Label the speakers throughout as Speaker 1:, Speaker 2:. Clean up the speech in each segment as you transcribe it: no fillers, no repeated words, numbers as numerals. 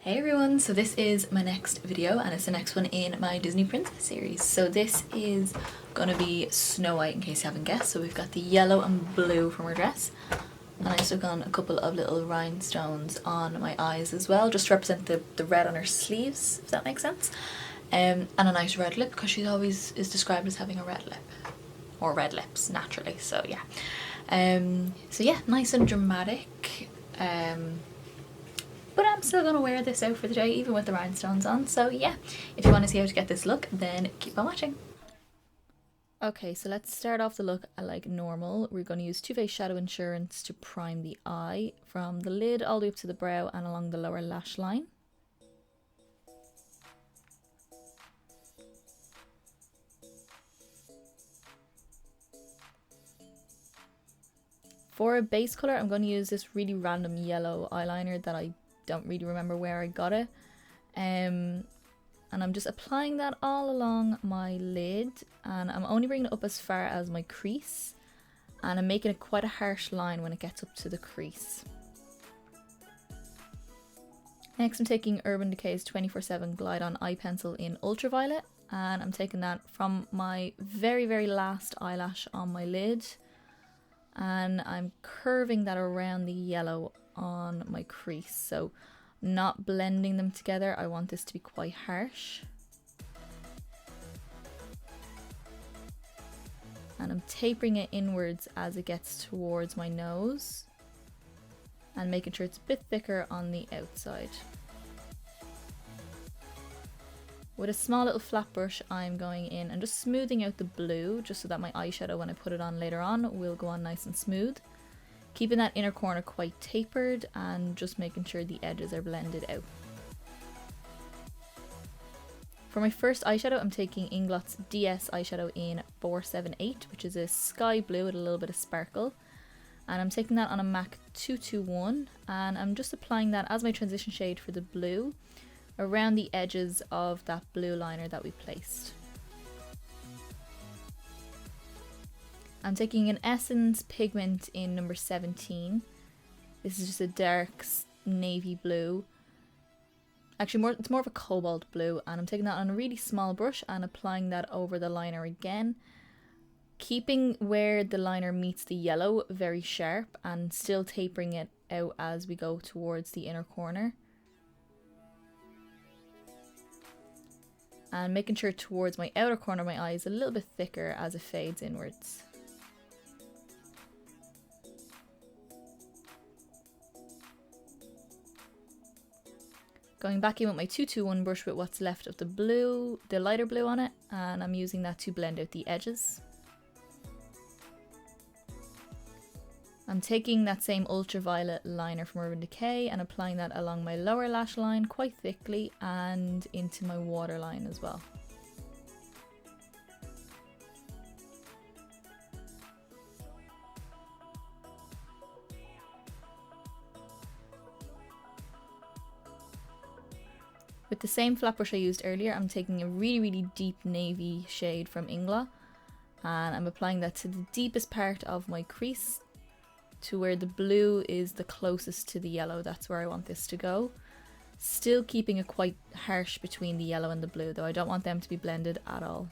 Speaker 1: Hey everyone, so this is my next video and it's the next one in my Disney Princess series. So this is gonna be Snow White in case you haven't guessed. So we've got the yellow and blue from her dress, and I stuck on a couple of little rhinestones on my eyes as well, just to represent the red on her sleeves, if that makes sense. And a nice red lip because she always is described as having a red lip, or red lips naturally, so yeah. So yeah, nice and dramatic. But I'm still going to wear this out for the day, even with the rhinestones on. So yeah, if you want to see how to get this look, then keep on watching. Okay, so let's start off the look like normal. We're going to use Too Faced Shadow Insurance to prime the eye from the lid all the way up to the brow and along the lower lash line. For a base colour, I'm going to use this really random yellow eyeliner that I don't really remember where I got it. And I'm just applying that all along my lid, and I'm only bringing it up as far as my crease, and I'm making it quite a harsh line when it gets up to the crease. Next I'm taking Urban Decay's 24/7 Glide On Eye Pencil in Ultraviolet, and I'm taking that from my very last eyelash on my lid, and I'm curving that around the yellow on my crease, so not blending them together. I want this to be quite harsh. And I'm tapering it inwards as it gets towards my nose and making sure it's a bit thicker on the outside. With a small little flat brush, I'm going in and just smoothing out the blue, just so that my eyeshadow when I put it on later on will go on nice and smooth. Keeping that inner corner quite tapered and just making sure the edges are blended out. For my first eyeshadow, I'm taking Inglot D.S eyeshadow in 478, which is a sky blue with a little bit of sparkle. And I'm taking that on a MAC 221, and I'm just applying that as my transition shade for the blue around the edges of that blue liner that we placed. I'm taking an Essence Pigment in number 17. This is just a dark navy blue. Actually, it's more of a cobalt blue, and I'm taking that on a really small brush and applying that over the liner again, keeping where the liner meets the yellow very sharp and still tapering it out as we go towards the inner corner. And making sure towards my outer corner of my eye is a little bit thicker as it fades inwards. Going back in with my 221 brush with what's left of the blue, the lighter blue on it, and I'm using that to blend out the edges. I'm taking that same Ultraviolet liner from Urban Decay and applying that along my lower lash line quite thickly and into my waterline as well. With the same flat brush I used earlier, I'm taking a really deep navy shade from Inglot, and I'm applying that to the deepest part of my crease, to where the blue is the closest to the yellow. That's where I want this to go. Still keeping it quite harsh between the yellow and the blue, though I don't want them to be blended at all.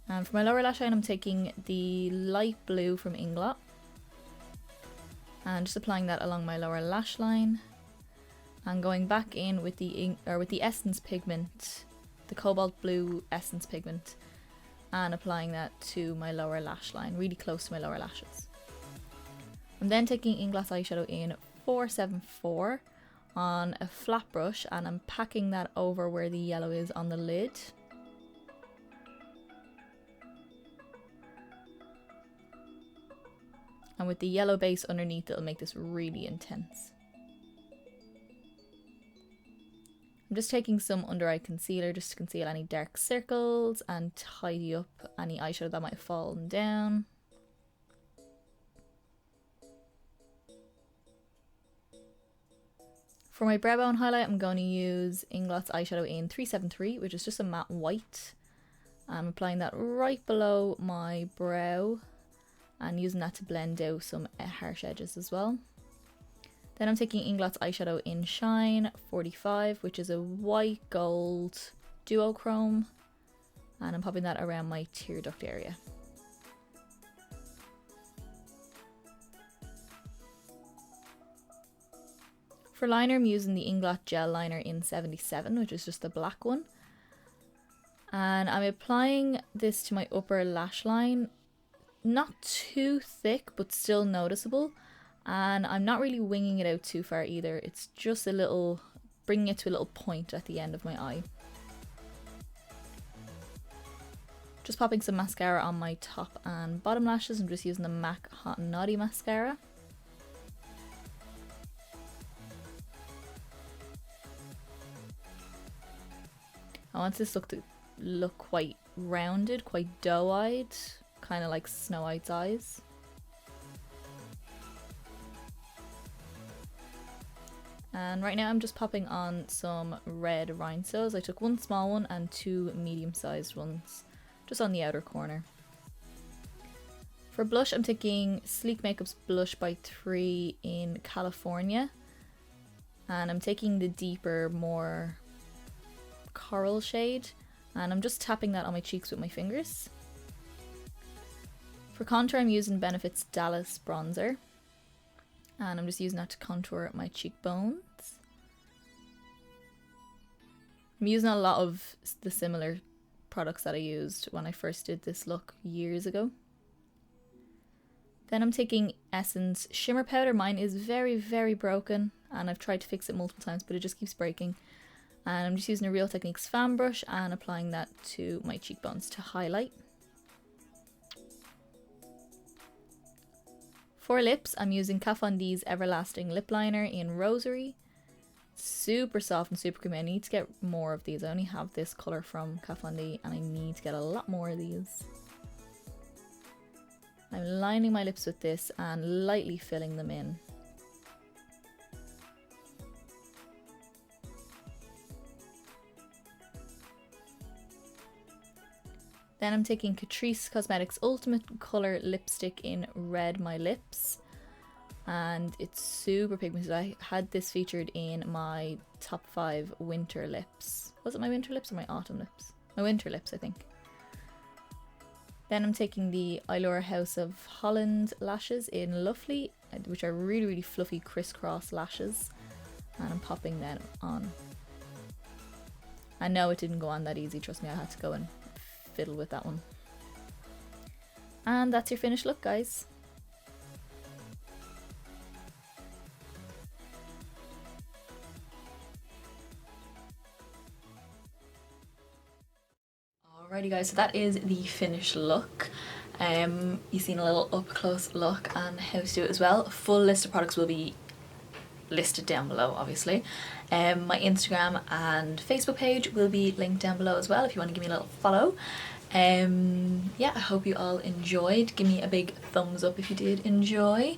Speaker 1: And for my lower lash line, I'm taking the light blue from Inglot, and just applying that along my lower lash line, and going back in with the Essence Pigment, the cobalt blue Essence Pigment, and applying that to my lower lash line, really close to my lower lashes. I'm then taking Inglot eyeshadow in 474 on a flat brush, and I'm packing that over where the yellow is on the lid. And with the yellow base underneath, it'll make this really intense. I'm just taking some under eye concealer just to conceal any dark circles and tidy up any eyeshadow that might have fallen down. For my brow bone highlight, I'm going to use Inglot's eyeshadow in 373, which is just a matte white. I'm applying that right below my brow and using that to blend out some harsh edges as well. Then I'm taking Inglot's eyeshadow in Shine 45, which is a white gold duochrome, and I'm popping that around my tear duct area. For liner, I'm using the Inglot gel liner in 77, which is just the black one. And I'm applying this to my upper lash line. Not too thick, but still noticeable. And I'm not really winging it out too far either. It's just a little, bringing it to a little point at the end of my eye. Just popping some mascara on my top and bottom lashes. I'm just using the MAC Hot and Naughty mascara. I want this look to look quite rounded, quite doe-eyed, kind of like Snow White's eyes. And right now I'm just popping on some red rhinestones. I took one small one and two medium-sized ones, just on the outer corner. For blush, I'm taking Sleek Makeup's Blush by 3 in California. And I'm taking the deeper, more coral shade, and I'm just tapping that on my cheeks with my fingers. For contour, I'm using Benefit's Dallas bronzer, and I'm just using that to contour my cheekbones. I'm using a lot of the similar products that I used when I first did this look years ago. Then I'm taking Essence Shimmer Powder. Mine is very broken, and I've tried to fix it multiple times, but it just keeps breaking. And I'm just using a Real Techniques fan brush and applying that to my cheekbones to highlight. For lips, I'm using Kat Von D's Everlasting Lip Liner in Rosary. Super soft and super creamy. I need to get more of these. I only have this colour from Kat Von D and I need to get a lot more of these. I'm lining my lips with this and lightly filling them in. Then I'm taking Catrice Cosmetics Ultimate Colour Lipstick in Red My Lips. And it's super pigmented. I had this featured in my top 5 winter lips. Was it my winter lips or my autumn lips? My winter lips, I think. Then I'm taking the Allure House of Holland lashes in Lovely, which are really fluffy crisscross lashes. And I'm popping them on. I know it didn't go on that easy, trust me, I had to go and fiddle with that one. And that's your finished look, guys. Alrighty guys, so that is the finished look. You've seen a little up close look and how to do it as well. A full list of products will be listed down below, obviously. My Instagram and Facebook page will be linked down below as well if you want to give me a little follow. Yeah, I hope you all enjoyed. Give me a big thumbs up if you did enjoy,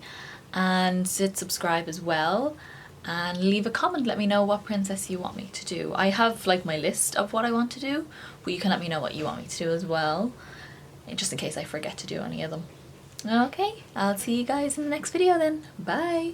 Speaker 1: and hit subscribe as well, and leave a comment. Let me know what princess you want me to do. I have like my list of what I want to do, but you can let me know what you want me to do as well, just in case I forget to do any of them. Okay, I'll see you guys in the next video then. Bye!